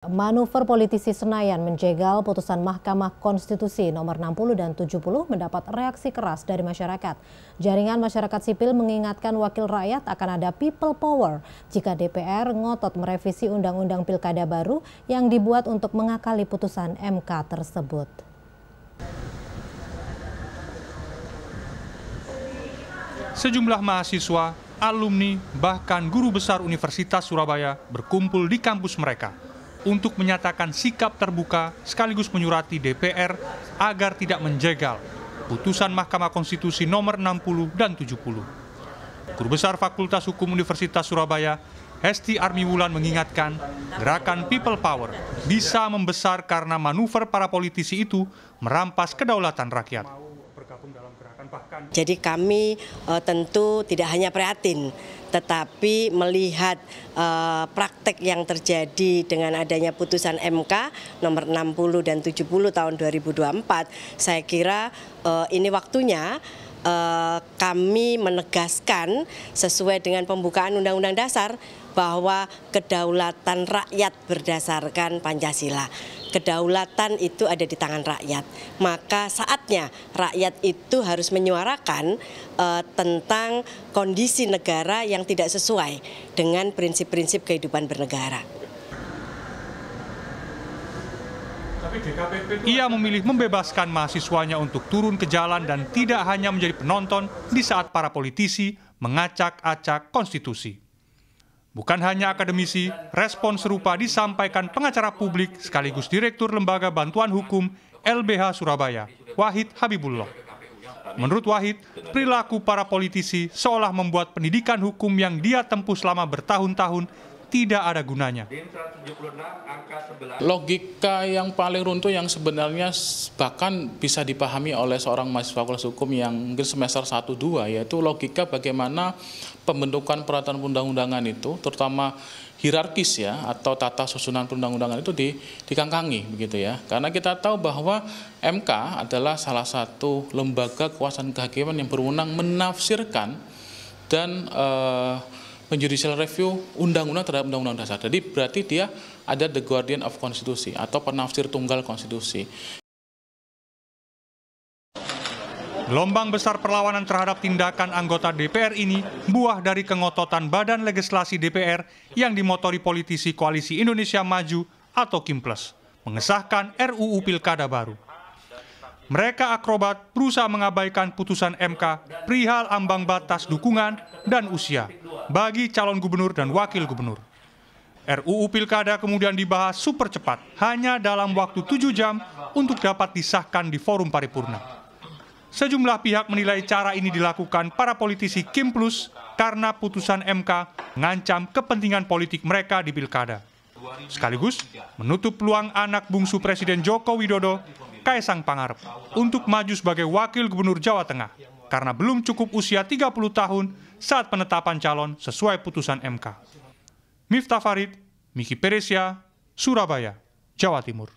Manuver politisi Senayan menjegal putusan Mahkamah Konstitusi nomor 60 dan 70 mendapat reaksi keras dari masyarakat. Jaringan masyarakat sipil mengingatkan wakil rakyat akan ada people power jika DPR ngotot merevisi undang-undang pilkada baru yang dibuat untuk mengakali putusan MK tersebut. Sejumlah mahasiswa, alumni, bahkan guru besar Universitas Surabaya berkumpul di kampus mereka untuk menyatakan sikap terbuka sekaligus menyurati DPR agar tidak menjegal putusan Mahkamah Konstitusi nomor 60 dan 70. Guru Besar Fakultas Hukum Universitas Surabaya, Hesti Armiwulan mengingatkan gerakan People Power bisa membesar karena manuver para politisi itu merampas kedaulatan rakyat. Jadi kami tentu tidak hanya prihatin, tetapi melihat praktek yang terjadi dengan adanya putusan MK nomor 60 dan 70 tahun 2024, saya kira ini waktunya kami menegaskan sesuai dengan pembukaan Undang-Undang Dasar bahwa kedaulatan rakyat berdasarkan Pancasila. Kedaulatan itu ada di tangan rakyat. Maka saatnya rakyat itu harus menyuarakan tentang kondisi negara yang tidak sesuai dengan prinsip-prinsip kehidupan bernegara. Ia memilih membebaskan mahasiswanya untuk turun ke jalan dan tidak hanya menjadi penonton di saat para politisi mengacak-acak konstitusi. Bukan hanya akademisi, respon serupa disampaikan pengacara publik sekaligus Direktur Lembaga Bantuan Hukum LBH Surabaya, Wahid Habibullah. Menurut Wahid, perilaku para politisi seolah membuat pendidikan hukum yang dia tempuh selama bertahun-tahun tidak ada gunanya. Logika yang paling runtuh yang sebenarnya bahkan bisa dipahami oleh seorang mahasiswa fakultas hukum yang mungkin semester 1-2, yaitu logika bagaimana pembentukan peraturan undang-undangan itu, terutama hierarkis ya, atau tata susunan perundang-undangan itu dikangkangi begitu ya. Karena kita tahu bahwa MK adalah salah satu lembaga kekuasaan kehakiman yang berwenang menafsirkan dan menjudicial review undang-undang terhadap undang-undang dasar. Jadi berarti dia ada the guardian of konstitusi atau penafsir tunggal konstitusi. Gelombang besar perlawanan terhadap tindakan anggota DPR ini buah dari kengototan Badan Legislasi DPR yang dimotori politisi Koalisi Indonesia Maju atau KIMPLES mengesahkan RUU Pilkada baru. Mereka akrobat berusaha mengabaikan putusan MK perihal ambang batas dukungan dan usia bagi calon gubernur dan wakil gubernur. RUU Pilkada kemudian dibahas super cepat hanya dalam waktu 7 jam untuk dapat disahkan di forum paripurna. Sejumlah pihak menilai cara ini dilakukan para politisi KIMPLUS karena putusan MK mengancam kepentingan politik mereka di Pilkada. Sekaligus menutup peluang anak bungsu Presiden Joko Widodo, Kaisang Pangarep, untuk maju sebagai wakil gubernur Jawa Tengah karena belum cukup usia 30 tahun saat penetapan calon sesuai putusan MK. Miftah Farid, Miki Peresia, Surabaya, Jawa Timur.